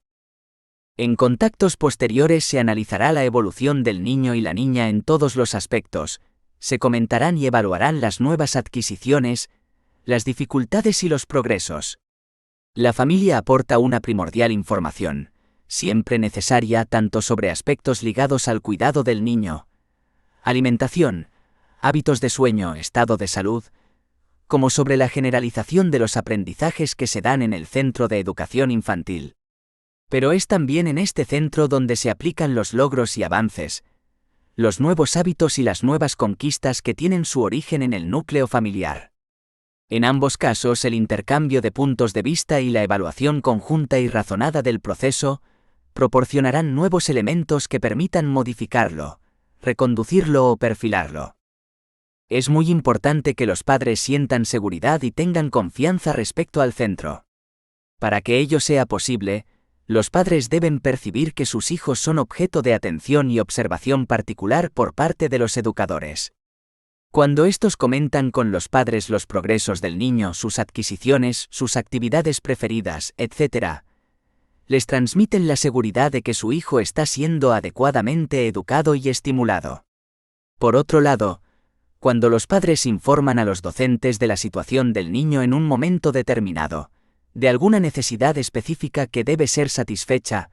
En contactos posteriores se analizará la evolución del niño y la niña en todos los aspectos, se comentarán y evaluarán las nuevas adquisiciones, las dificultades y los progresos. La familia aporta una primordial información, siempre necesaria tanto sobre aspectos ligados al cuidado del niño, alimentación, hábitos de sueño, estado de salud, como sobre la generalización de los aprendizajes que se dan en el centro de educación infantil. Pero es también en este centro donde se aplican los logros y avances, los nuevos hábitos y las nuevas conquistas que tienen su origen en el núcleo familiar. En ambos casos, el intercambio de puntos de vista y la evaluación conjunta y razonada del proceso proporcionarán nuevos elementos que permitan modificarlo, reconducirlo o perfilarlo. Es muy importante que los padres sientan seguridad y tengan confianza respecto al centro. Para que ello sea posible, los padres deben percibir que sus hijos son objeto de atención y observación particular por parte de los educadores. Cuando estos comentan con los padres los progresos del niño, sus adquisiciones, sus actividades preferidas, etc., les transmiten la seguridad de que su hijo está siendo adecuadamente educado y estimulado. Por otro lado, cuando los padres informan a los docentes de la situación del niño en un momento determinado, de alguna necesidad específica que debe ser satisfecha,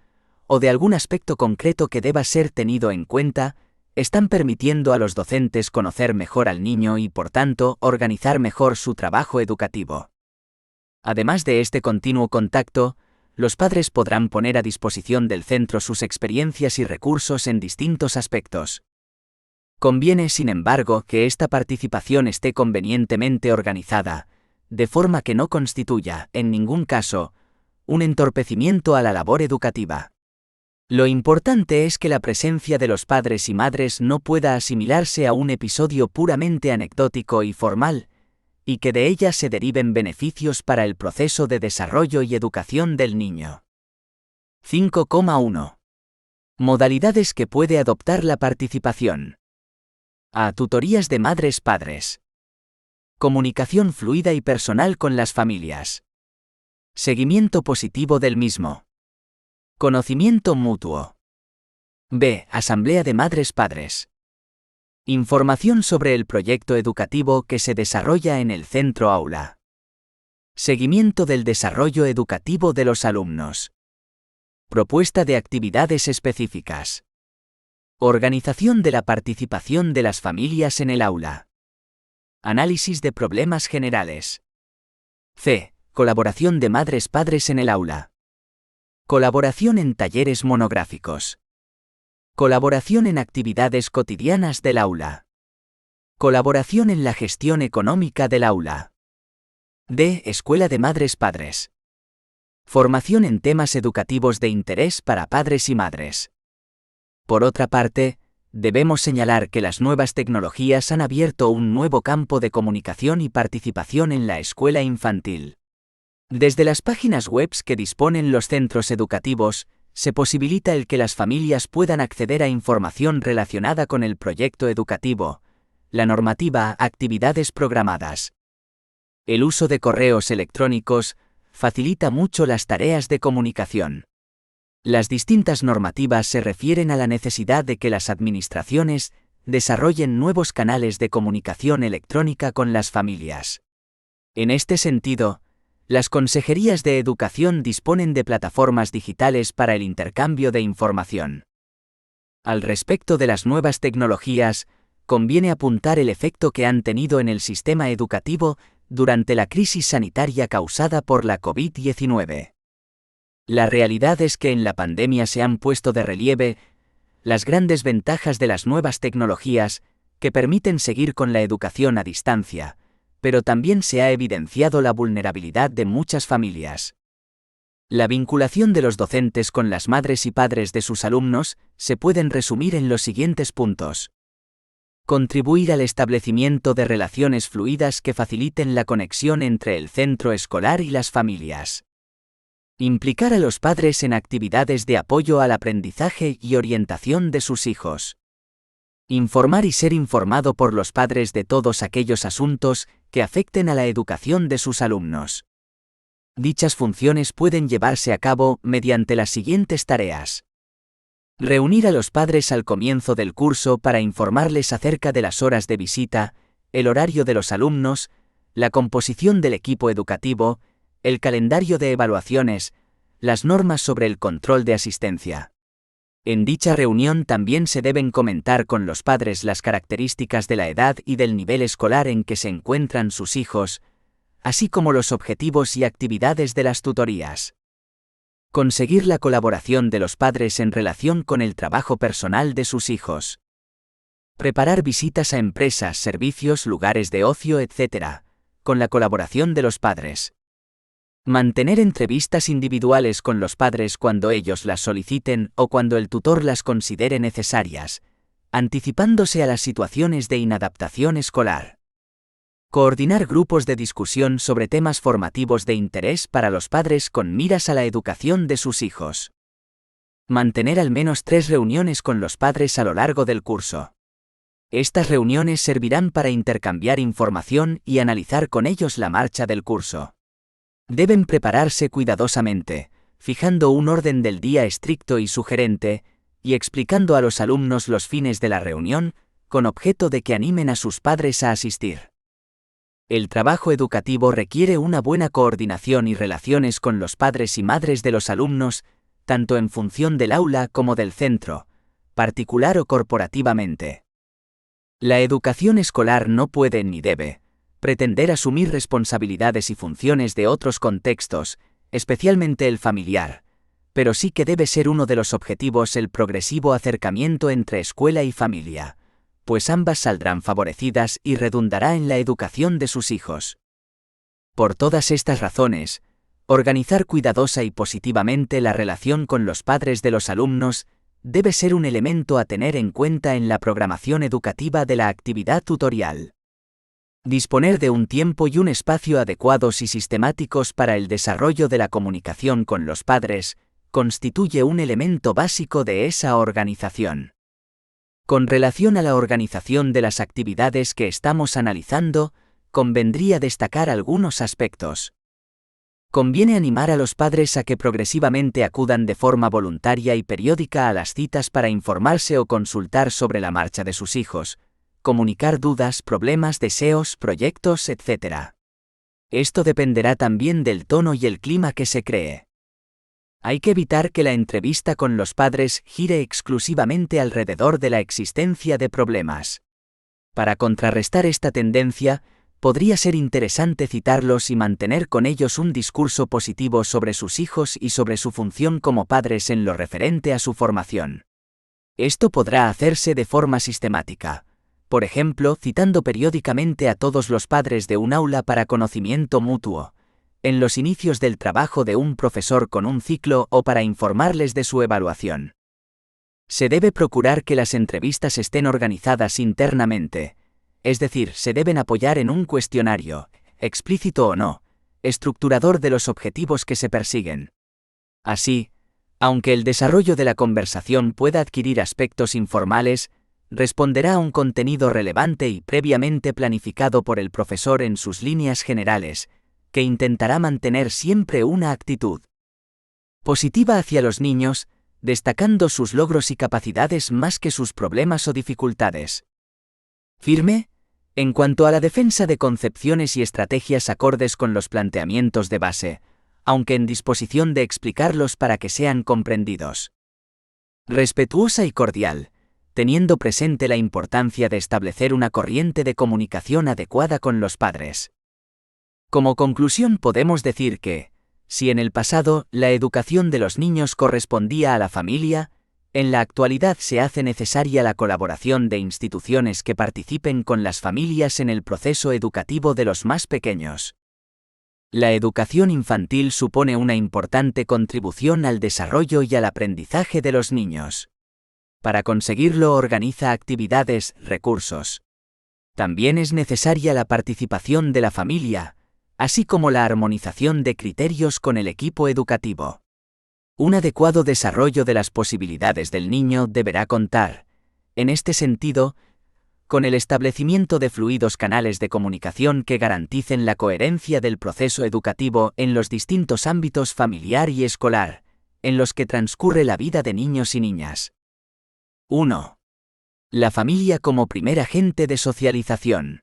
o de algún aspecto concreto que deba ser tenido en cuenta, están permitiendo a los docentes conocer mejor al niño y, por tanto, organizar mejor su trabajo educativo. Además de este continuo contacto, los padres podrán poner a disposición del centro sus experiencias y recursos en distintos aspectos. Conviene, sin embargo, que esta participación esté convenientemente organizada, de forma que no constituya, en ningún caso, un entorpecimiento a la labor educativa. Lo importante es que la presencia de los padres y madres no pueda asimilarse a un episodio puramente anecdótico y formal, y que de ella se deriven beneficios para el proceso de desarrollo y educación del niño. 5,1. Modalidades que puede adoptar la participación. A. Tutorías de madres-padres. Comunicación fluida y personal con las familias. Seguimiento positivo del mismo. Conocimiento mutuo. B. Asamblea de madres-padres. Información sobre el proyecto educativo que se desarrolla en el centro aula. Seguimiento del desarrollo educativo de los alumnos. Propuesta de actividades específicas. Organización de la participación de las familias en el aula. Análisis de problemas generales. C. Colaboración de madres-padres en el aula. Colaboración en talleres monográficos. Colaboración en actividades cotidianas del aula. Colaboración en la gestión económica del aula. D. Escuela de madres-padres. Formación en temas educativos de interés para padres y madres. Por otra parte, debemos señalar que las nuevas tecnologías han abierto un nuevo campo de comunicación y participación en la escuela infantil. Desde las páginas web que disponen los centros educativos, se posibilita el que las familias puedan acceder a información relacionada con el proyecto educativo, la normativa, actividades programadas. El uso de correos electrónicos facilita mucho las tareas de comunicación. Las distintas normativas se refieren a la necesidad de que las administraciones desarrollen nuevos canales de comunicación electrónica con las familias. En este sentido, las consejerías de educación disponen de plataformas digitales para el intercambio de información. Al respecto de las nuevas tecnologías, conviene apuntar el efecto que han tenido en el sistema educativo durante la crisis sanitaria causada por la COVID-19. La realidad es que en la pandemia se han puesto de relieve las grandes ventajas de las nuevas tecnologías que permiten seguir con la educación a distancia, pero también se ha evidenciado la vulnerabilidad de muchas familias. La vinculación de los docentes con las madres y padres de sus alumnos se pueden resumir en los siguientes puntos. Contribuir al establecimiento de relaciones fluidas que faciliten la conexión entre el centro escolar y las familias. Implicar a los padres en actividades de apoyo al aprendizaje y orientación de sus hijos. Informar y ser informado por los padres de todos aquellos asuntos que afecten a la educación de sus alumnos. Dichas funciones pueden llevarse a cabo mediante las siguientes tareas. Reunir a los padres al comienzo del curso para informarles acerca de las horas de visita, el horario de los alumnos, la composición del equipo educativo, el calendario de evaluaciones, las normas sobre el control de asistencia. En dicha reunión también se deben comentar con los padres las características de la edad y del nivel escolar en que se encuentran sus hijos, así como los objetivos y actividades de las tutorías. Conseguir la colaboración de los padres en relación con el trabajo personal de sus hijos. Preparar visitas a empresas, servicios, lugares de ocio, etc., con la colaboración de los padres. Mantener entrevistas individuales con los padres cuando ellos las soliciten o cuando el tutor las considere necesarias, anticipándose a las situaciones de inadaptación escolar. Coordinar grupos de discusión sobre temas formativos de interés para los padres con miras a la educación de sus hijos. Mantener al menos 3 reuniones con los padres a lo largo del curso. Estas reuniones servirán para intercambiar información y analizar con ellos la marcha del curso. Deben prepararse cuidadosamente, fijando un orden del día estricto y sugerente, y explicando a los alumnos los fines de la reunión, con objeto de que animen a sus padres a asistir. El trabajo educativo requiere una buena coordinación y relaciones con los padres y madres de los alumnos, tanto en función del aula como del centro, particular o corporativamente. La educación escolar no puede ni debe pretender asumir responsabilidades y funciones de otros contextos, especialmente el familiar, pero sí que debe ser uno de los objetivos el progresivo acercamiento entre escuela y familia, pues ambas saldrán favorecidas y redundará en la educación de sus hijos. Por todas estas razones, organizar cuidadosa y positivamente la relación con los padres de los alumnos debe ser un elemento a tener en cuenta en la programación educativa de la actividad tutorial. Disponer de un tiempo y un espacio adecuados y sistemáticos para el desarrollo de la comunicación con los padres constituye un elemento básico de esa organización. Con relación a la organización de las actividades que estamos analizando, convendría destacar algunos aspectos. Conviene animar a los padres a que progresivamente acudan de forma voluntaria y periódica a las citas para informarse o consultar sobre la marcha de sus hijos, comunicar dudas, problemas, deseos, proyectos, etc. Esto dependerá también del tono y el clima que se cree. Hay que evitar que la entrevista con los padres gire exclusivamente alrededor de la existencia de problemas. Para contrarrestar esta tendencia, podría ser interesante citarlos y mantener con ellos un discurso positivo sobre sus hijos y sobre su función como padres en lo referente a su formación. Esto podrá hacerse de forma sistemática, por ejemplo, citando periódicamente a todos los padres de un aula para conocimiento mutuo, en los inicios del trabajo de un profesor con un ciclo o para informarles de su evaluación. Se debe procurar que las entrevistas estén organizadas internamente, es decir, se deben apoyar en un cuestionario, explícito o no, estructurador de los objetivos que se persiguen. Así, aunque el desarrollo de la conversación pueda adquirir aspectos informales, responderá a un contenido relevante y previamente planificado por el profesor en sus líneas generales, que intentará mantener siempre una actitud positiva hacia los niños, destacando sus logros y capacidades más que sus problemas o dificultades. Firme, en cuanto a la defensa de concepciones y estrategias acordes con los planteamientos de base, aunque en disposición de explicarlos para que sean comprendidos. Respetuosa y cordial, teniendo presente la importancia de establecer una corriente de comunicación adecuada con los padres. Como conclusión podemos decir que, si en el pasado la educación de los niños correspondía a la familia, en la actualidad se hace necesaria la colaboración de instituciones que participen con las familias en el proceso educativo de los más pequeños. La educación infantil supone una importante contribución al desarrollo y al aprendizaje de los niños. Para conseguirlo organiza actividades, recursos. También es necesaria la participación de la familia, así como la armonización de criterios con el equipo educativo. Un adecuado desarrollo de las posibilidades del niño deberá contar, en este sentido, con el establecimiento de fluidos canales de comunicación que garanticen la coherencia del proceso educativo en los distintos ámbitos familiar y escolar, en los que transcurre la vida de niños y niñas. 1. La familia como primer agente de socialización.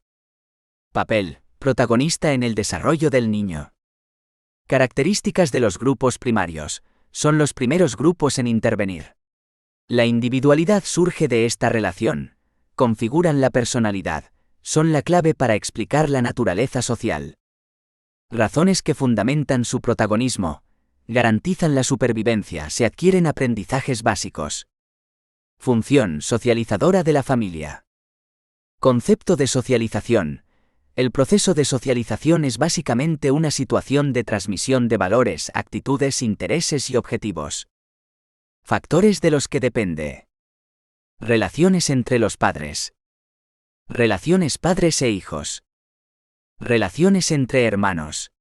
Papel, protagonista en el desarrollo del niño. Características de los grupos primarios. Son los primeros grupos en intervenir. La individualidad surge de esta relación, configuran la personalidad, son la clave para explicar la naturaleza social. Razones que fundamentan su protagonismo, garantizan la supervivencia, se adquieren aprendizajes básicos. Función socializadora de la familia. Concepto de socialización. El proceso de socialización es básicamente una situación de transmisión de valores, actitudes, intereses y objetivos. Factores de los que depende. Relaciones entre los padres. Relaciones padres e hijos. Relaciones entre hermanos.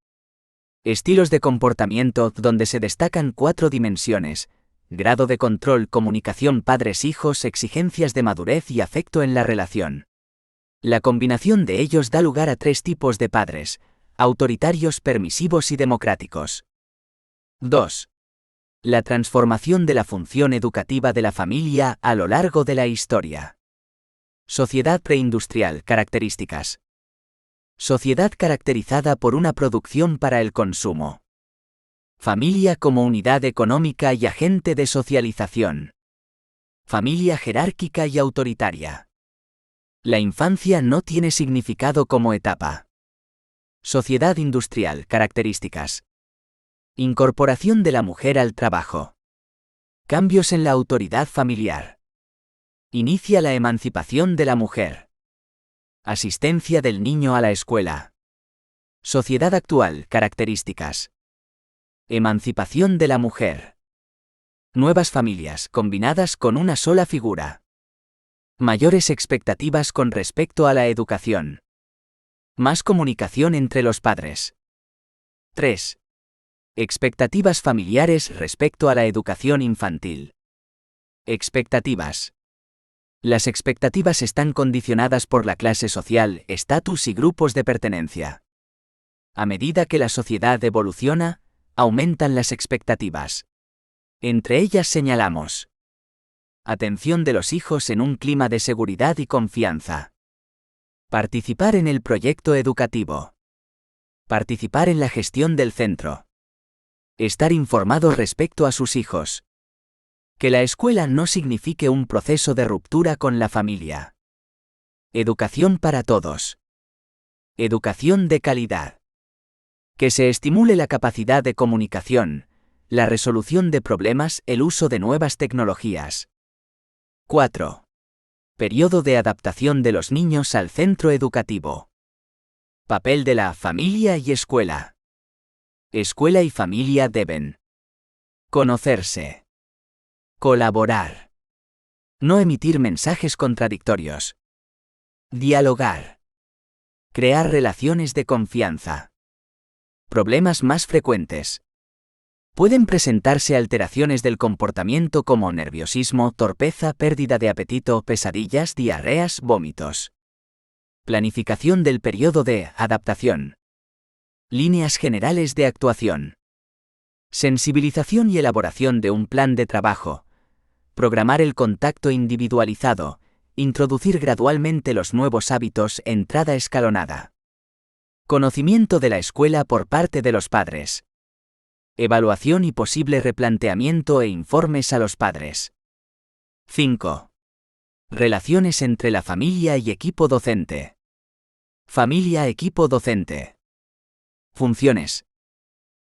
Estilos de comportamiento donde se destacan 4 dimensiones: grado de control, comunicación padres-hijos, exigencias de madurez y afecto en la relación. La combinación de ellos da lugar a 3 tipos de padres: autoritarios, permisivos y democráticos. 2. La transformación de la función educativa de la familia a lo largo de la historia. Sociedad preindustrial, características. Sociedad caracterizada por una producción para el consumo. Familia como unidad económica y agente de socialización. Familia jerárquica y autoritaria. La infancia no tiene significado como etapa. Sociedad industrial, características. Incorporación de la mujer al trabajo. Cambios en la autoridad familiar. Inicia la emancipación de la mujer. Asistencia del niño a la escuela. Sociedad actual, características. Emancipación de la mujer. Nuevas familias combinadas con una sola figura. Mayores expectativas con respecto a la educación. Más comunicación entre los padres. 3. Expectativas familiares respecto a la educación infantil. Expectativas. Las expectativas están condicionadas por la clase social, estatus y grupos de pertenencia. A medida que la sociedad evoluciona, aumentan las expectativas. Entre ellas señalamos: atención de los hijos en un clima de seguridad y confianza. Participar en el proyecto educativo. Participar en la gestión del centro. Estar informado respecto a sus hijos. Que la escuela no signifique un proceso de ruptura con la familia. Educación para todos. Educación de calidad. Que se estimule la capacidad de comunicación, la resolución de problemas, el uso de nuevas tecnologías. 4. Periodo de adaptación de los niños al centro educativo. Papel de la familia y escuela. Escuela y familia deben conocerse. Colaborar. No emitir mensajes contradictorios. Dialogar. Crear relaciones de confianza. Problemas más frecuentes. Pueden presentarse alteraciones del comportamiento como nerviosismo, torpeza, pérdida de apetito, pesadillas, diarreas, vómitos. Planificación del periodo de adaptación. Líneas generales de actuación. Sensibilización y elaboración de un plan de trabajo. Programar el contacto individualizado. Introducir gradualmente los nuevos hábitos, entrada escalonada. Conocimiento de la escuela por parte de los padres. Evaluación y posible replanteamiento e informes a los padres. 5. Relaciones entre la familia y equipo docente. Familia-equipo docente. Funciones.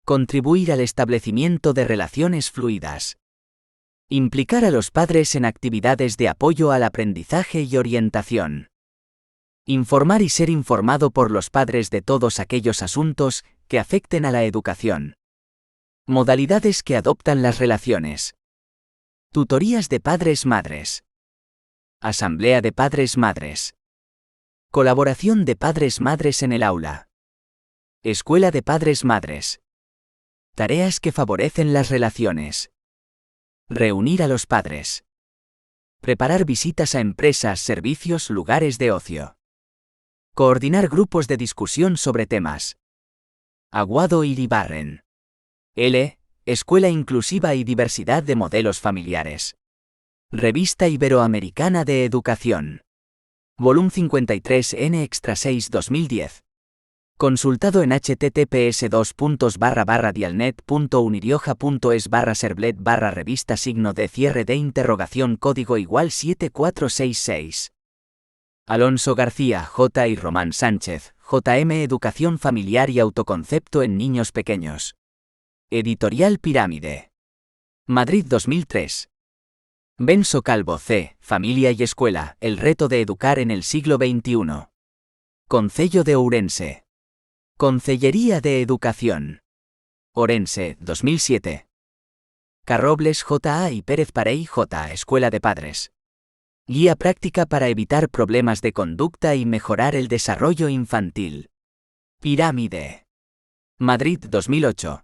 Contribuir al establecimiento de relaciones fluidas. Implicar a los padres en actividades de apoyo al aprendizaje y orientación. Informar y ser informado por los padres de todos aquellos asuntos que afecten a la educación. Modalidades que adoptan las relaciones. Tutorías de padres-madres. Asamblea de padres-madres. Colaboración de padres-madres en el aula. Escuela de padres-madres. Tareas que favorecen las relaciones. Reunir a los padres. Preparar visitas a empresas, servicios, lugares de ocio. Coordinar grupos de discusión sobre temas. Aguado y Iribarren. L. Escuela Inclusiva y Diversidad de Modelos Familiares. Revista Iberoamericana de Educación. Volum 53 N Extra 6 2010. Consultado en https://dialnet.unirioja.es/servlet/revista signo de cierre de interrogación código igual 7466. Alonso García, J. y Román Sánchez, JM Educación Familiar y Autoconcepto en Niños Pequeños. Editorial Pirámide. Madrid 2003. Benso Calvo C. Familia y Escuela, el reto de educar en el siglo XXI. Concello de Ourense. Concellería de Educación. Ourense, 2007. Carrobles J.A. y Pérez Parey J. Escuela de Padres. Guía práctica para evitar problemas de conducta y mejorar el desarrollo infantil. Pirámide. Madrid, 2008.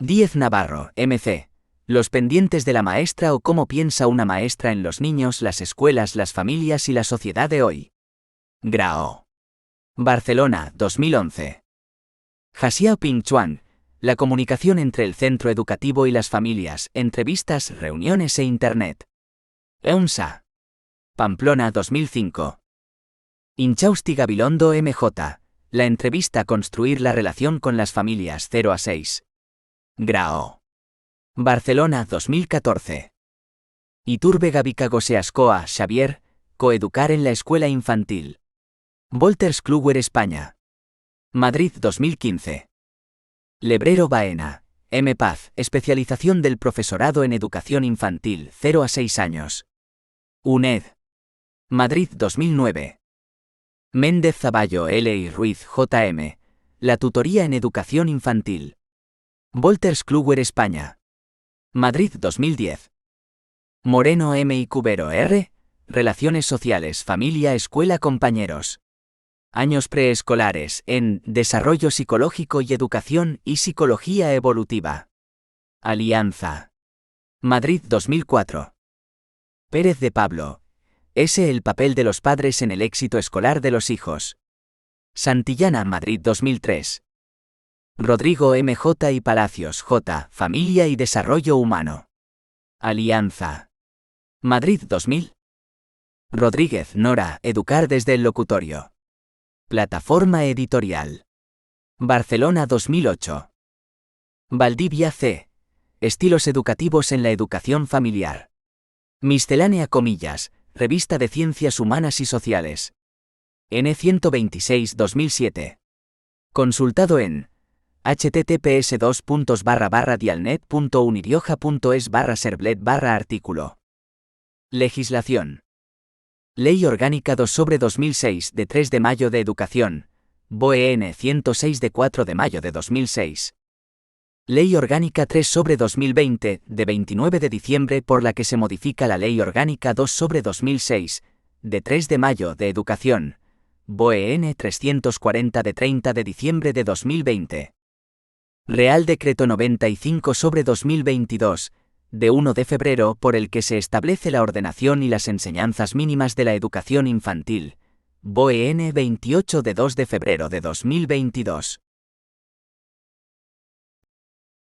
Díez Navarro, M.C. Los pendientes de la maestra o cómo piensa una maestra en los niños, las escuelas, las familias y la sociedad de hoy. Grao. Barcelona, 2011. Xiaoping Chuan. La comunicación entre el centro educativo y las familias, entrevistas, reuniones e Internet. EUNSA. Pamplona, 2005. Inchausti Gabilondo M.J. La entrevista construir la relación con las familias 0 a 6. Grao. Barcelona, 2014. Iturbe Gavicagoseascoa Xavier, Coeducar en la escuela infantil. Wolters Kluwer España. Madrid, 2015. Lebrero Baena, M. Paz, especialización del profesorado en educación infantil 0 a 6 años. UNED. Madrid, 2009. Méndez Zaballo L. y Ruiz J.M. La tutoría en educación infantil. Wolters Kluwer España. Madrid, 2010. Moreno M. y Cubero R. Relaciones sociales, familia, escuela, compañeros. Años preescolares en Desarrollo Psicológico y Educación y Psicología Evolutiva. Alianza. Madrid, 2004. Pérez de Pablo. S. El papel de los padres en el éxito escolar de los hijos. Santillana, Madrid, 2003. Rodrigo M. J. y Palacios J. Familia y Desarrollo Humano. Alianza. Madrid, 2000. Rodríguez Nora. Educar desde el locutorio. Plataforma Editorial. Barcelona, 2008. Valdivia C. Estilos educativos en la educación familiar. Miscelánea Comillas, Revista de Ciencias Humanas y Sociales. N126 2007. Consultado en https://dialnet.unirioja.es/servlet/artículo. Legislación. Ley Orgánica 2/2006 de 3 de mayo de Educación, BOE N 106 de 4 de mayo de 2006. Ley Orgánica 3/2020 de 29 de diciembre por la que se modifica la Ley Orgánica 2/2006 de 3 de mayo de Educación, BOE N 340 de 30 de diciembre de 2020. Real Decreto 95/2022, de 1 de febrero por el que se establece la ordenación y las enseñanzas mínimas de la educación infantil, BOE N 28 de 2 de febrero de 2022.